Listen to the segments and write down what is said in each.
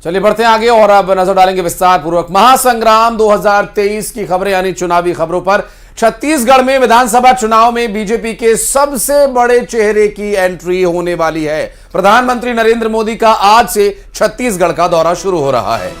चलिए बढ़ते हैं आगे और अब नजर डालेंगे विस्तार पूर्वक महासंग्राम 2023 की खबरें यानी चुनावी खबरों पर। छत्तीसगढ़ में विधानसभा चुनाव में बीजेपी के सबसे बड़े चेहरे की एंट्री होने वाली है। प्रधानमंत्री नरेंद्र मोदी का आज से छत्तीसगढ़ का दौरा शुरू हो रहा है।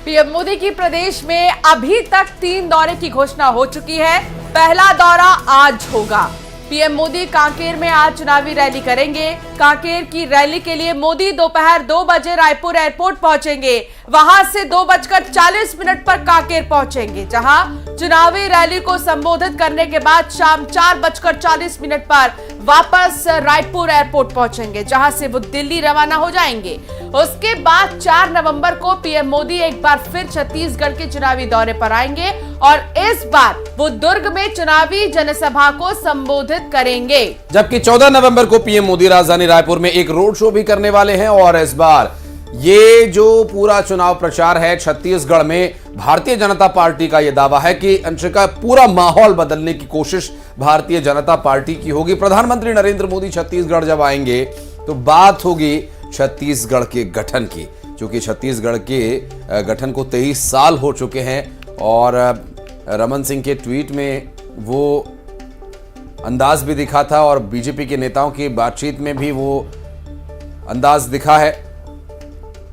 पीएम मोदी की प्रदेश में अभी तक 3 दौरे की घोषणा हो चुकी है। पहला दौरा आज होगा। पीएम मोदी कांकेर में आज चुनावी रैली करेंगे। कांकेर की रैली के लिए मोदी दोपहर 2 बजे रायपुर एयरपोर्ट पहुंचेंगे। वहां से 2:40 पर कांकेर पहुंचेंगे, जहां चुनावी रैली को संबोधित करने के बाद शाम 4:40 पर वापस रायपुर एयरपोर्ट पहुंचेंगे, जहां से वो दिल्ली रवाना हो जाएंगे। उसके बाद 4 नवंबर को पीएम मोदी एक बार फिर छत्तीसगढ़ के चुनावी दौरे पर आएंगे और इस बार वो दुर्ग में चुनावी जनसभा को संबोधित करेंगे। जबकि 14 नवंबर को पीएम मोदी राजधानी रायपुर में एक रोड शो भी करने वाले हैं। और इस बार ये जो पूरा चुनाव प्रचार है छत्तीसगढ़ में, भारतीय जनता पार्टी का यह दावा है कि अंश का पूरा माहौल बदलने की कोशिश भारतीय जनता पार्टी की होगी। प्रधानमंत्री नरेंद्र मोदी छत्तीसगढ़ जब आएंगे तो बात होगी छत्तीसगढ़ के गठन की, क्योंकि छत्तीसगढ़ के गठन को 23 साल हो चुके हैं। और रमन सिंह के ट्वीट में वो अंदाज भी दिखा था और बीजेपी के नेताओं की बातचीत में भी वो अंदाज दिखा है।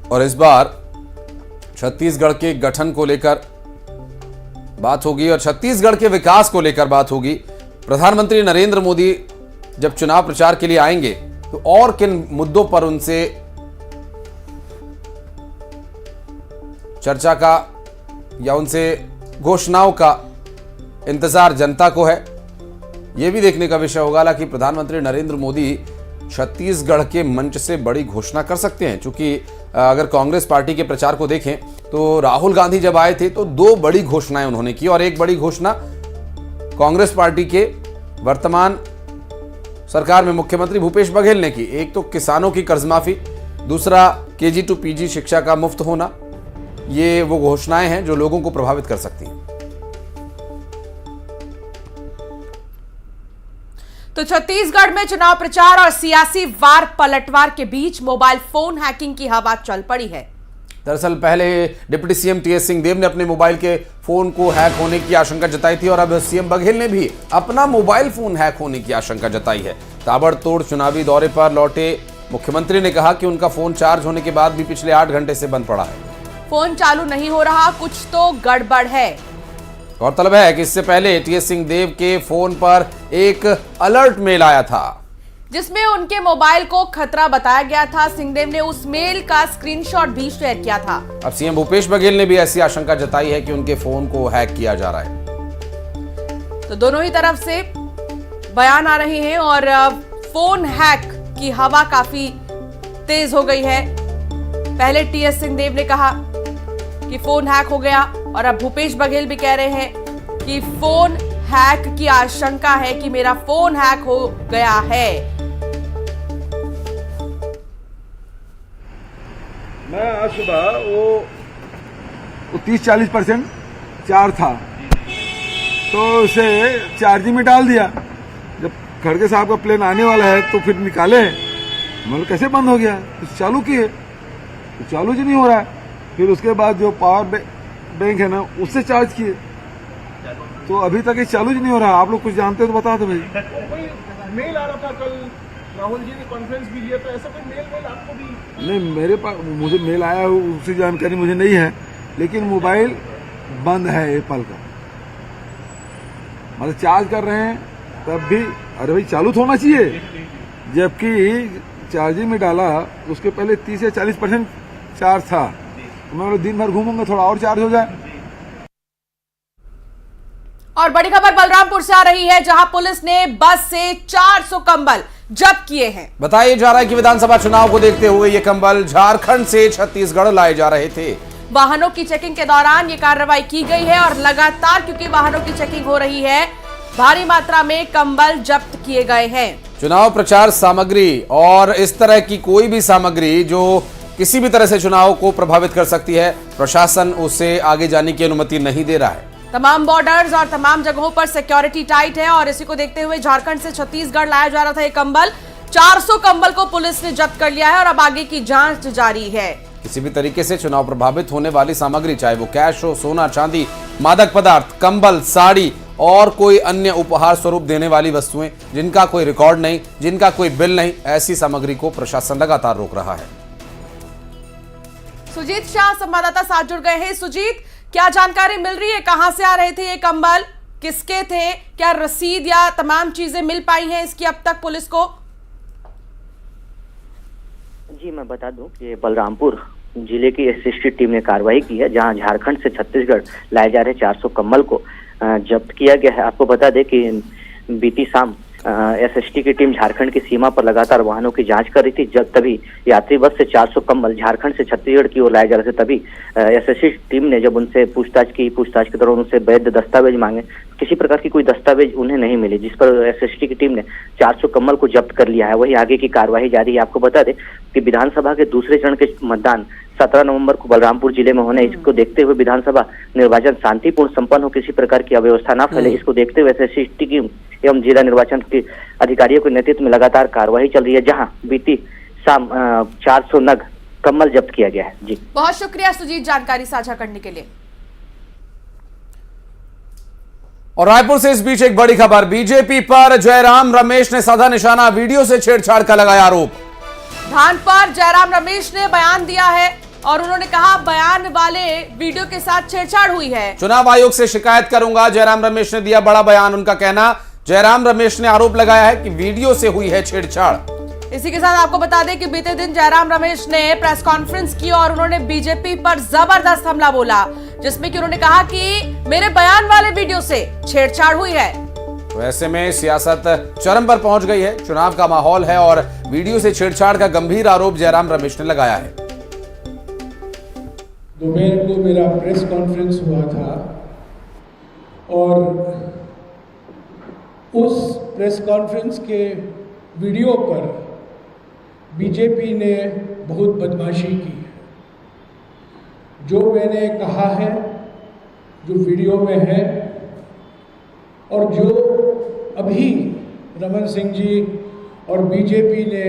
और इस बार छत्तीसगढ़ के गठन को लेकर बात होगी और छत्तीसगढ़ के विकास को लेकर बात होगी। प्रधानमंत्री नरेंद्र मोदी जब चुनाव प्रचार के लिए आएंगे तो और किन मुद्दों पर उनसे चर्चा का या उनसे घोषणाओं का इंतजार जनता को है, यह भी देखने का विषय होगा। हालांकि प्रधानमंत्री नरेंद्र मोदी छत्तीसगढ़ के मंच से बड़ी घोषणा कर सकते हैं, क्योंकि अगर कांग्रेस पार्टी के प्रचार को देखें तो राहुल गांधी जब आए थे तो 2 बड़ी घोषणाएं उन्होंने की। और एक बड़ी घोषणा कांग्रेस पार्टी के वर्तमान सरकार में मुख्यमंत्री भूपेश बघेल ने की। एक तो किसानों की कर्ज माफी, दूसरा केजी टू पीजी शिक्षा का मुफ्त होना। ये वो घोषणाएं हैं जो लोगों को प्रभावित कर सकती हैं। तो छत्तीसगढ़ में चुनाव प्रचार और सियासी वार पलटवार के बीच मोबाइल फोन हैकिंग की हवा चल पड़ी है। दरअसल पहले डिप्टी सीएम टीएस सिंहदेव ने अपने मोबाइल के फोन को हैक होने की आशंका जताई थी और अब सीएम बघेल ने भी अपना मोबाइल फोन हैक होने की आशंका जताई है। ताबड़तोड़ चुनावी दौरे पर लौटे मुख्यमंत्री ने कहा कि उनका फोन चार्ज होने के बाद भी पिछले 8 घंटे से बंद पड़ा है। फोन चालू नहीं हो रहा, कुछ तो गड़बड़ है। गौरतलब है कि इससे पहले टीएस सिंहदेव के फोन पर एक अलर्ट मेल आया था, जिसमें उनके मोबाइल को खतरा बताया गया था। सिंहदेव ने उस मेल का स्क्रीनशॉट भी शेयर किया था। अब सीएम भूपेश बघेल ने भी ऐसी आशंका जताई है कि उनके फोन को हैक किया जा रहा है। तो दोनों ही तरफ से बयान आ रहे हैं और फोन हैक की हवा काफी तेज हो गई है। पहले टीएस सिंहदेव ने कहा कि फोन हैक हो गया और अब भूपेश बघेल भी कह रहे हैं कि फोन हैक की आशंका है कि मेरा फोन हैक हो गया है। मैं आज सुबह वो 30-40% चार्ज था तो उसे चार्जिंग में डाल दिया। जब खड़गे साहब का प्लेन आने वाला है तो फिर निकाले, मतलब कैसे बंद हो गया। तो चालू किए तो चालू जी नहीं हो रहा है। फिर उसके बाद जो पावर बैंक है ना उससे चार्ज किए तो अभी तक ये चालू ही नहीं हो रहा। आप लोग कुछ जानते हो तो बता दो भाई। मेल आ रहा था कल, राहुल जी ने कॉन्फ्रेंस भी लिया था, ऐसा कोई मेल आपको भी? नहीं, मेरे पास मुझे मेल आया उसकी जानकारी मुझे नहीं है, लेकिन मोबाइल बंद है एप्पल का। मतलब चार्ज कर रहे हैं तब भी अरे भाई चालू तो होना चाहिए, जबकि चार्जिंग में डाला उसके पहले 30 या 40% चार्ज था। मैं दिन भर घूमूंगा थोड़ा और चार्ज हो जाए। और बड़ी खबर बलरामपुर से आ रही है, जहां पुलिस ने बस से 400 कंबल जब्त किए हैं। बताया जा रहा है कि विधानसभा चुनाव को देखते हुए ये कंबल झारखंड से छत्तीसगढ़ लाए जा रहे थे। वाहनों की चेकिंग के दौरान ये कार्रवाई की गई है और लगातार क्योंकि वाहनों की चेकिंग हो रही है, भारी मात्रा में कंबल जब्त किए गए हैं। चुनाव प्रचार सामग्री और इस तरह की कोई भी सामग्री जो किसी भी तरह से चुनाव को प्रभावित कर सकती है, प्रशासन उसे आगे जाने की अनुमति नहीं दे रहा है। तमाम बॉर्डर्स और तमाम जगहों पर सिक्योरिटी टाइट है और इसी को देखते हुए झारखंड से छत्तीसगढ़ लाया जा रहा था ये कंबल। 400 कंबल को पुलिस ने जब्त कर लिया है और अब आगे की जांच जारी है। किसी भी तरीके से चुनाव प्रभावित होने वाली सामग्री, चाहे वो कैश हो, सोना चांदी, मादक पदार्थ, कंबल, साड़ी और कोई अन्य उपहार स्वरूप देने वाली वस्तुएं जिनका कोई रिकॉर्ड नहीं, जिनका कोई बिल नहीं, ऐसी सामग्री को प्रशासन लगातार रोक रहा है। सुजीत शाह संवाददाता साथ जुड़ गए हैं। सुजीत, क्या जानकारी मिल रही है, कहां से आ रहे थे ये कंबल, किसके थे, क्या रसीद या तमाम चीजें मिल पाई हैं इसकी अब तक पुलिस को? जी मैं बता दूं कि बलरामपुर जिले की एसएसटी टीम ने कार्रवाई की है, जहां झारखंड से छत्तीसगढ़ लाए जा रहे 400 कम्बल को जब्त किया गया है। आपको बता दें कि बीती शाम एसएसटी की टीम झारखंड की सीमा पर लगातार वाहनों की जांच कर रही थी। जब तभी यात्री बस से 400 कम्बल झारखंड से छत्तीसगढ़ की ओर लाए जा रहे थे, तभी एसएसटी टीम ने जब उनसे पूछताछ के दौरान उनसे वैध दस्तावेज मांगे, किसी प्रकार की कोई दस्तावेज उन्हें नहीं मिले, जिस पर एसएसटी की टीम ने 400 कम्बल को जब्त कर लिया है। वही आगे की कार्यवाही जारी है। आपको बता दें कि विधानसभा के दूसरे चरण के मतदान 17 नवंबर को बलरामपुर जिले में होने, इसको देखते हुए विधानसभा निर्वाचन शांतिपूर्ण संपन्न हो, किसी प्रकार की अव्यवस्था न फैले, इसको देखते हुए एसएसटी की एवं जिला निर्वाचन के अधिकारियों के नेतृत्व में लगातार कार्यवाही चल रही है, जहां बीती शाम 400 नग कम्बल जब्त किया गया है। जी बहुत शुक्रिया सुजीत जानकारी साझा करने के लिए। और रायपुर से इस बीच एक बड़ी खबर, बीजेपी पर जयराम रमेश ने साधा निशाना, वीडियो से छेड़छाड़ का लगाया आरोप। धान पर जयराम रमेश ने बयान दिया है और उन्होंने कहा बयान वाले वीडियो के साथ छेड़छाड़ हुई है। चुनाव आयोग से शिकायत करूंगा, जयराम रमेश ने दिया बड़ा बयान। उनका कहना, जयराम रमेश ने आरोप लगाया है कि वीडियो से हुई है छेड़छाड़। इसी के साथ आपको बता दें कि बीते दिन जयराम रमेश ने प्रेस कॉन्फ्रेंस की और उन्होंने बीजेपी पर जबरदस्त हमला बोला, जिसमें कि उन्होंने कहा कि मेरे बयान वाले वीडियो से छेड़छाड़ हुई है। तो ऐसे में सियासत चरम पर पहुंच गई है, चुनाव का माहौल है और वीडियो से छेड़छाड़ का गंभीर आरोप जयराम रमेश ने लगाया है। दोपहर को मेरा प्रेस कॉन्फ्रेंस हुआ था और उस प्रेस कॉन्फ्रेंस के वीडियो पर बीजेपी ने बहुत बदमाशी की है। जो मैंने कहा है, जो वीडियो में है और जो अभी रमन सिंह जी और बीजेपी ने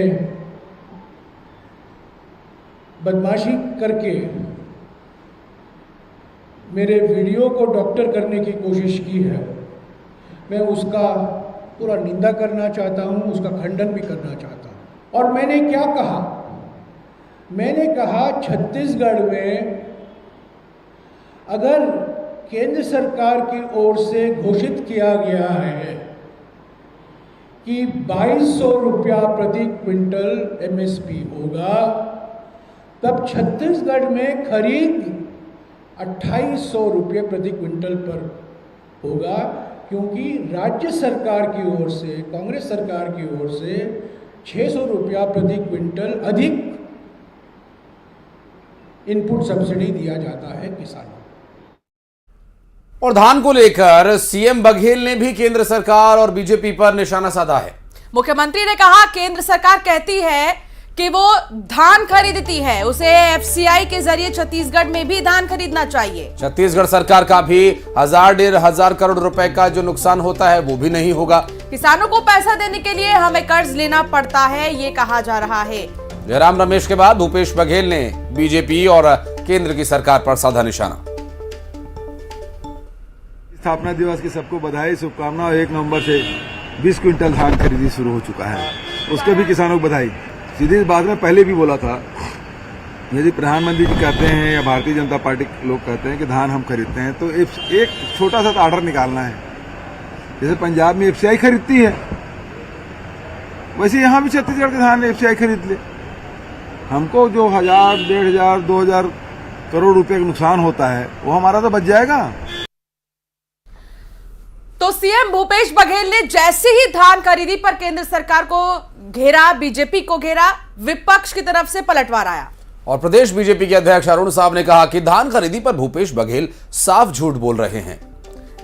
बदमाशी करके मेरे वीडियो को डॉक्टर करने की कोशिश की है, मैं उसका पूरा निंदा करना चाहता हूं, उसका खंडन भी करना चाहता हूं। और मैंने क्या कहा? मैंने कहा छत्तीसगढ़ में अगर केंद्र सरकार की ओर से घोषित किया गया है कि 2200 रुपया प्रति क्विंटल एमएसपी होगा, तब छत्तीसगढ़ में खरीद 2800 रुपये प्रति क्विंटल पर होगा, क्योंकि राज्य सरकार की ओर से, कांग्रेस सरकार की ओर से 600 रुपया प्रति क्विंटल अधिक इनपुट सब्सिडी दिया जाता है किसानों। और धान को लेकर सीएम बघेल ने भी केंद्र सरकार और बीजेपी पर निशाना साधा है। मुख्यमंत्री ने कहा केंद्र सरकार कहती है कि वो धान खरीदती है, उसे एफसीआई के जरिए छत्तीसगढ़ में भी धान खरीदना चाहिए। छत्तीसगढ़ सरकार का भी 1000-1500 करोड़ रुपए का जो नुकसान होता है वो भी नहीं होगा। किसानों को पैसा देने के लिए हमें कर्ज लेना पड़ता है, ये कहा जा रहा है। जयराम रमेश के बाद भूपेश बघेल ने बीजेपी और केंद्र की सरकार पर साधा निशाना। स्थापना दिवस की सबको बधाई, शुभकामनाएं। 1 नवंबर से 20 क्विंटल धान खरीदी शुरू हो चुका है, उसके भी किसानों को बधाई। सीधी बात में पहले भी बोला था, यदि प्रधानमंत्री जी कहते हैं या भारतीय जनता पार्टी के लोग कहते हैं कि धान हम खरीदते हैं, तो एक छोटा सा आर्डर निकालना है। जैसे पंजाब में एफसीआई खरीदती है, वैसे यहाँ भी छत्तीसगढ़ के धान एफसीआई खरीद ले। हमको जो 1000, 1500, 2000 करोड़ रुपए का नुकसान होता है वो हमारा तो बच जाएगा। तो सीएम भूपेश बघेल ने जैसे ही धान खरीदी पर केंद्र सरकार को घेरा, बीजेपी को घेरा, विपक्ष की तरफ से पलटवार आया। और प्रदेश बीजेपी के अध्यक्ष अरुण साहब ने कहा कि धान खरीदी पर भूपेश बघेल साफ झूठ बोल रहे हैं।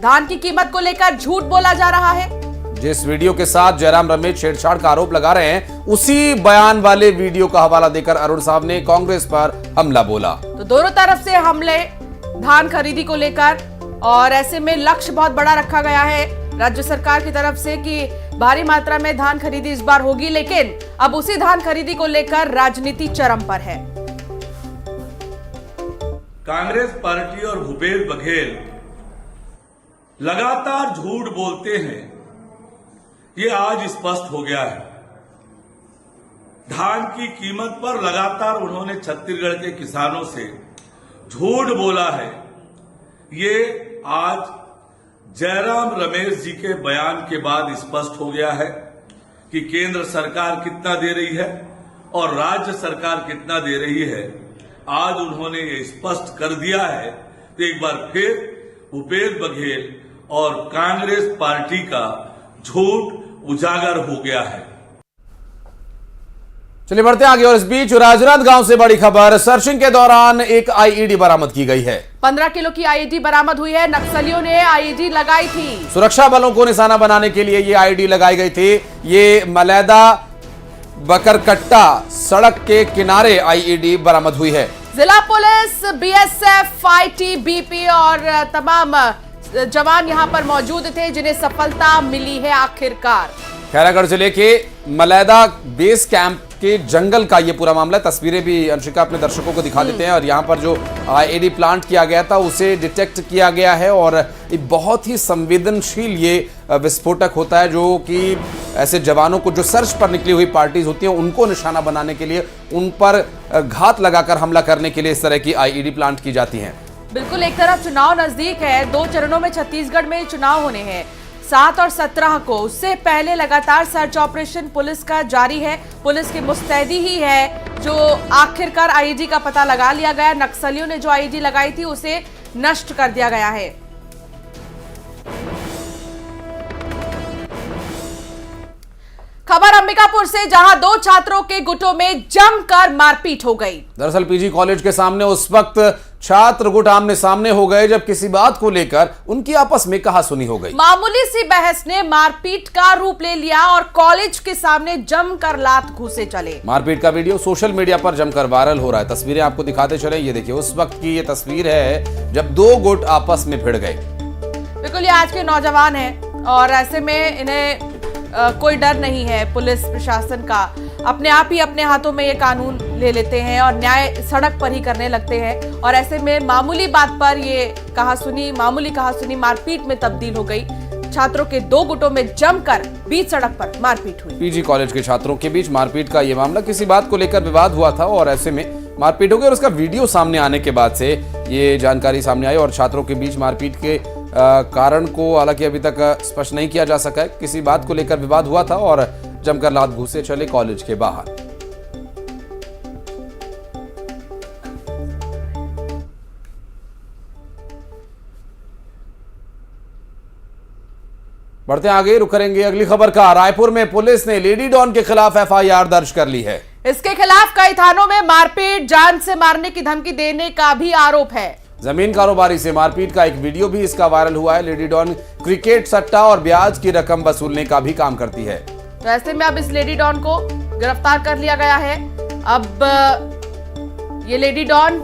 धान की कीमत को लेकर झूठ बोला जा रहा है। जिस वीडियो के साथ जयराम रमेश छेड़छाड़ का आरोप लगा रहे हैं, उसी बयान वाले वीडियो का हवाला देकर अरुण साहब ने कांग्रेस पर हमला बोला। तो दोनों तरफ से हमले धान खरीदी को लेकर, और ऐसे में लक्ष्य बहुत बड़ा रखा गया है राज्य सरकार की तरफ से कि भारी मात्रा में धान खरीदी इस बार होगी, लेकिन अब उसी धान खरीदी को लेकर राजनीति चरम पर है। कांग्रेस पार्टी और भूपेश बघेल लगातार झूठ बोलते हैं, ये आज स्पष्ट हो गया है। धान की कीमत पर लगातार उन्होंने छत्तीसगढ़ के किसानों से झूठ बोला है। ये आज जयराम रमेश जी के बयान के बाद स्पष्ट हो गया है कि केंद्र सरकार कितना दे रही है और राज्य सरकार कितना दे रही है। आज उन्होंने ये स्पष्ट कर दिया है। तो एक बार फिर भूपेश बघेल और कांग्रेस पार्टी का झूठ उजागर हो गया है। चलिए बढ़ते आगे। और इस बीच राजनांद गांव से बड़ी खबर, सर्चिंग के दौरान एक आईईडी बरामद की गई है। 15 किलो की आईईडी बरामद हुई है। नक्सलियों ने आईईडी लगाई थी। सुरक्षा बलों को निशाना बनाने के लिए ये आईईडी लगाई गई थी। ये मलैदा बकरकट्टा सड़क के किनारे आईईडी बरामद हुई है। जिला पुलिस, बीएसएफ, आईटीबीपी और तमाम जवान यहां पर मौजूद थे, जिन्हें सफलता मिली है आखिरकार। खैरागढ़ जिले के मलैदा बेस कैंप के जंगल का ये पूरा मामला है। तस्वीरें भी अंशिका अपने दर्शकों को दिखा देते हैं। और यहाँ पर जो आईईडी प्लांट किया गया था उसे डिटेक्ट किया गया है। और एक बहुत ही संवेदनशील ये विस्फोटक होता है, जो कि ऐसे जवानों को, जो सर्च पर निकली हुई पार्टीज होती हैं, उनको निशाना बनाने के लिए, उन पर घात लगाकर हमला करने के लिए इस तरह की आईईडी प्लांट की जाती हैं। बिल्कुल, एक तरफ चुनाव नजदीक है, 2 चरणों में छत्तीसगढ़ में चुनाव होने हैं, 7 और 17 को। उससे पहले लगातार सर्च ऑपरेशन पुलिस का जारी है। पुलिस की मुस्तैदी ही है जो आखिरकार आईईडी का पता लगा लिया गया। नक्सलियों ने जो आईईडी लगाई थी उसे नष्ट कर दिया गया है। खबर अंबिकापुर से, जहां 2 छात्रों के गुटों में जमकर मारपीट हो गई। दरअसल पीजी कॉलेज के सामने उस वक्त छात्र गुट आमने सामने हो गए जब किसी बात को लेकर उनकी आपस में कहासुनी हो गई। मामूली सी बहस ने मारपीट का रूप ले लिया और कॉलेज के सामने जमकर लात घूसे चले। मारपीट का वीडियो सोशल मीडिया पर जमकर वायरल हो रहा है। तस्वीरें आपको दिखाते चले। ये देखिए, उस वक्त की ये तस्वीर है जब 2 गुट आपस में भिड़ गए। बिल्कुल, ये आज के नौजवान हैं और ऐसे में इन्हें कोई डर नहीं है पुलिस प्रशासन का। अपने आप ही अपने हाथों में ये कानून ले लेते हैं और न्याय सड़क पर ही करने लगते हैं। और ऐसे में मामूली बात पर ये मामूली कहासुनी मारपीट में तब्दील हो गई। छात्रों के 2 गुटों में जमकर बीच सड़क पर मारपीट हुई। पीजी कॉलेज के छात्रों के बीच मारपीट का ये मामला, किसी बात को लेकर विवाद हुआ था और ऐसे में मारपीट हो गई। और उसका वीडियो सामने आने के बाद से ये जानकारी सामने आई। और छात्रों के बीच मारपीट के कारण को हालांकि अभी तक स्पष्ट नहीं किया जा सका है। किसी बात को लेकर विवाद हुआ था और जमकर लात घूसे चले कॉलेज के बाहर। बढ़ते आगे, रुक करेंगे अगली खबर का। रायपुर में पुलिस ने लेडी डॉन के खिलाफ एफआईआर दर्ज कर ली है। इसके खिलाफ कई थानों में मारपीट, जान से मारने की धमकी देने का भी आरोप है। जमीन कारोबारी से मारपीट का एक वीडियो भी इसका वायरल हुआ है। लेडी डॉन क्रिकेट सट्टा और ब्याज की रकम वसूलने का भी काम करती है। तो ऐसे में अब इस लेडी डॉन को गिरफ्तार कर लिया गया है। अब ये लेडी डॉन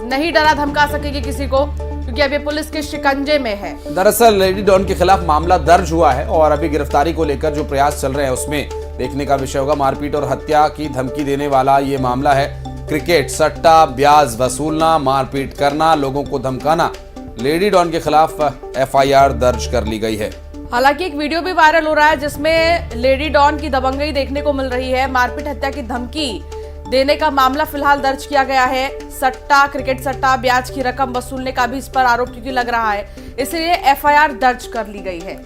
नहीं डरा धमका सकेगी किसी को, क्योंकि अब ये पुलिस के शिकंजे में है। दरअसल लेडी डॉन के खिलाफ मामला दर्ज हुआ है और अभी गिरफ्तारी को लेकर जो प्रयास चल रहे हैं उसमें देखने का विषय होगा। मारपीट और हत्या की धमकी देने वाला ये मामला है। क्रिकेट सट्टा, ब्याज वसूलना, मारपीट करना, लोगों को धमकाना, लेडी डॉन के खिलाफ एफआईआर दर्ज कर ली गई है। हालांकि एक वीडियो भी वायरल हो रहा है जिसमें लेडी डॉन की दबंगई देखने को मिल रही है। मारपीट, हत्या की धमकी देने का मामला फिलहाल दर्ज किया गया है। सट्टा, क्रिकेट सट्टा, ब्याज की रकम वसूलने का भी इस पर आरोप क्योंकि लग रहा है, इसलिए एफआईआर दर्ज कर ली गई है।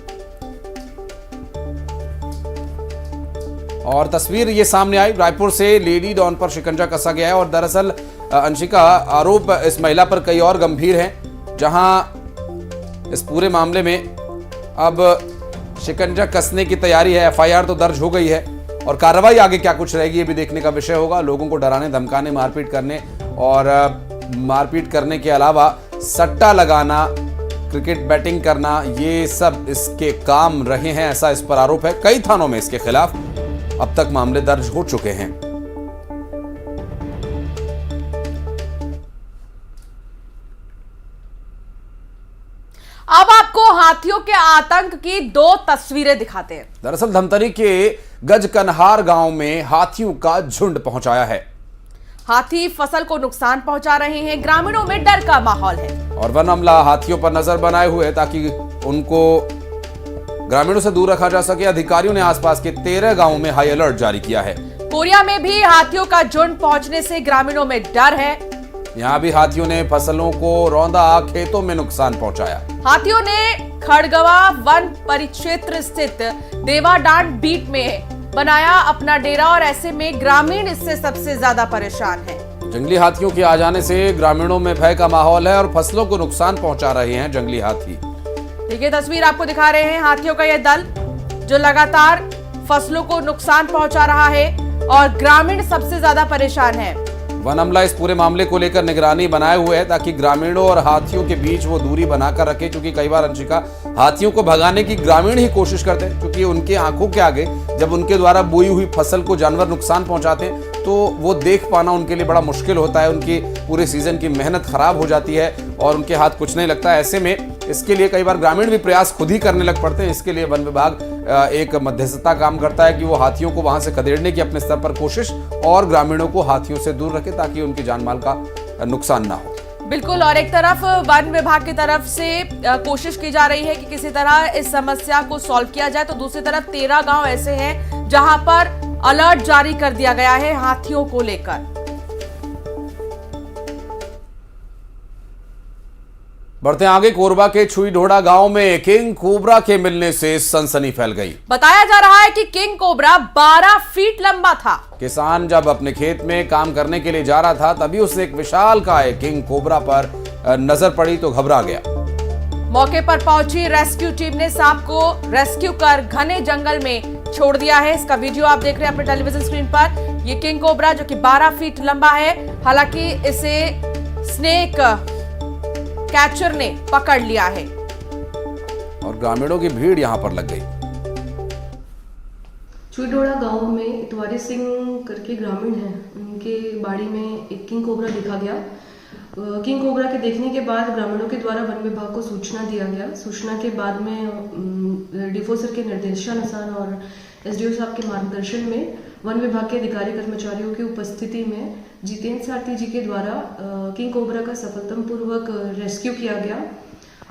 और तस्वीर ये सामने आई, रायपुर से लेडी डॉन पर शिकंजा कसा गया है। और दरअसल अंशिका, आरोप इस महिला पर कई और गंभीर हैं, जहां इस पूरे मामले में अब शिकंजा कसने की तैयारी है। एफआईआर तो दर्ज हो गई है और कार्रवाई आगे क्या कुछ रहेगी ये भी देखने का विषय होगा। लोगों को डराने, धमकाने, मारपीट करने और मारपीट करने के अलावा सट्टा लगाना, क्रिकेट बैटिंग करना, ये सब इसके काम रहे हैं, ऐसा इस पर आरोप है। कई थानों में इसके खिलाफ अब तक मामले दर्ज हो चुके हैं। अब आपको हाथियों के आतंक की 2 तस्वीरें दिखाते हैं। दरअसल धमतरी के गजकनहार गांव में हाथियों का झुंड पहुंचाया है। हाथी फसल को नुकसान पहुंचा रहे हैं, ग्रामीणों में डर का माहौल है। और वन अमला हाथियों पर नजर बनाए हुए ताकि उनको ग्रामीणों से दूर रखा जा सके। अधिकारियों ने आसपास के 13 गांवों में हाई अलर्ट जारी किया है। कोरिया में भी हाथियों का झुंड पहुंचने से ग्रामीणों में डर है। यहाँ भी हाथियों ने फसलों को रौंदा, खेतों में नुकसान पहुंचाया। हाथियों ने खड़गवा वन परिक्षेत्र स्थित देवाडांड बीट में बनाया अपना डेरा और ऐसे में ग्रामीण इससे सबसे ज्यादा परेशान हैं। जंगली हाथियों के आ जाने से ग्रामीणों में भय का माहौल है और फसलों को नुकसान पहुंचा रहे हैं जंगली हाथी। देखिए तस्वीर आपको दिखा रहे हैं हाथियों का यह दल जो लगातार फसलों को नुकसान पहुंचा रहा है और ग्रामीण सबसे ज्यादा परेशान है। वन अमला इस पूरे मामले को लेकर निगरानी बनाए हुए है ताकि ग्रामीणों और हाथियों के बीच वो दूरी बनाकर रखे, क्योंकि कई बार अंशिका हाथियों को भगाने की ग्रामीण ही कोशिश करते हैं, क्योंकि उनके आंखों के आगे जब उनके द्वारा बोई हुई फसल को जानवर नुकसान पहुंचाते हैं तो वो देख पाना उनके लिए बड़ा मुश्किल होता है। उनकी पूरे सीजन की मेहनत खराब हो जाती है और उनके हाथ कुछ नहीं लगता। ऐसे में इसके लिए कई बार ग्रामीण भी प्रयास खुद ही करने लग पड़ते हैं। इसके लिए वन विभाग एक मध्यस्थता काम करता है कि वो हाथियों को वहां से खदेड़ने की अपने स्तर पर कोशिश और ग्रामीणों को हाथियों से दूर रखे ताकि उनकी जानमाल का नुकसान ना हो। बिल्कुल, और एक तरफ वन विभाग की तरफ से कोशिश की जा रही है कि किसी तरह इस समस्या को सॉल्व किया जाए, तो दूसरी तरफ 13 गांव ऐसे हैं जहां पर अलर्ट जारी कर दिया गया है हाथियों को लेकर। बढ़ते आगे, कोरबा के छुईढोड़ा गांव में किंग कोबरा के मिलने से सनसनी फैल गई। बताया जा रहा है कि किंग कोबरा 12 फीट लंबा था। किसान जब अपने खेत में काम करने के लिए जा रहा था तभी उसे एक विशालकाय किंग कोबरा पर नजर पड़ी तो घबरा गया। मौके पर पहुंची रेस्क्यू टीम ने सांप को रेस्क्यू कर घने जंगल में छोड़ दिया है। इसका वीडियो आप देख रहे हैं अपने टेलीविजन स्क्रीन पर। ये किंग कोबरा जो कि 12 फीट लंबा है, हालांकि इसे स्नेक कैचर ने पकड़ लिया है और ग्रामीणों की भीड़ यहां पर लग गई। छुईढोड़ा गांव में इतवारी सिंह करके ग्रामीण हैं, उनके बाड़ी में एक किंग कोबरा देखा गया। किंग कोबरा के देखने के बाद ग्रामीणों के द्वारा वन विभाग को सूचना दिया गया। सूचना के बाद में डिफो सर के निर्देशानुसार और एसडीओ साहब के मार्गदर्शन में वन विभाग के अधिकारी कर्मचारियों की उपस्थिति में जितेंद्र सारथी जी के द्वारा किंग कोबरा का सफलतापूर्वक रेस्क्यू किया गया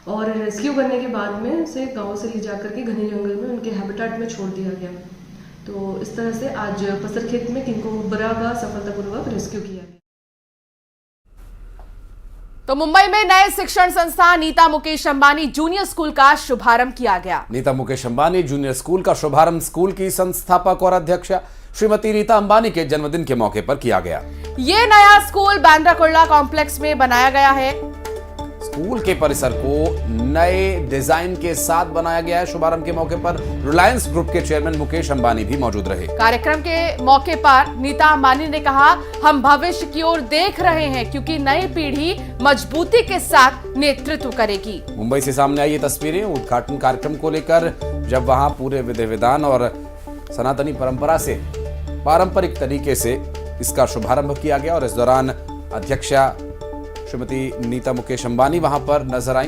और रेस्क्यू करने के बाद में उसे गांव से ले जाकर के घने जंगल में उनके हैबिटेट में छोड़ दिया गया। तो इस तरह से आज पसर खेत में किंग कोबरा का सफलतापूर्वक रेस्क्यू किया गया। तो मुंबई में नए शिक्षण संस्थान नीता मुकेश अंबानी जूनियर स्कूल का शुभारंभ किया गया। नीता मुकेश अंबानी जूनियर स्कूल का शुभारंभ स्कूल की संस्थापक और अध्यक्षा श्रीमती नीता अंबानी के जन्मदिन के मौके पर किया गया। ये नया स्कूल बांद्रा कुर्ला कॉम्प्लेक्स में बनाया गया है। स्कूल के परिसर को नए डिजाइन के साथ बनाया गया है। शुभारंभ के मौके पर रिलायंस ग्रुप के चेयरमैन मुकेश अंबानी भी मौजूद रहे। कार्यक्रम के मौके पर नीता अंबानी ने कहा, हम भविष्य की ओर देख रहे हैं क्योंकि नई पीढ़ी मजबूती के साथ नेतृत्व करेगी। मुंबई से सामने आई ये तस्वीरें उद्घाटन कार्यक्रम को लेकर, जब वहां पूरे विधि विधान और सनातनी परंपरा से पारंपरिक तरीके से इसका शुभारंभ किया गया और इस दौरान अध्यक्षा श्रीमती नीता मुकेश अंबानी वहां पर नजर आई।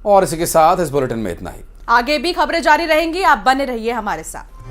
और इसी के साथ इस बुलेटिन में इतना ही। आगे भी खबरें जारी रहेंगी, आप बने रहिए हमारे साथ।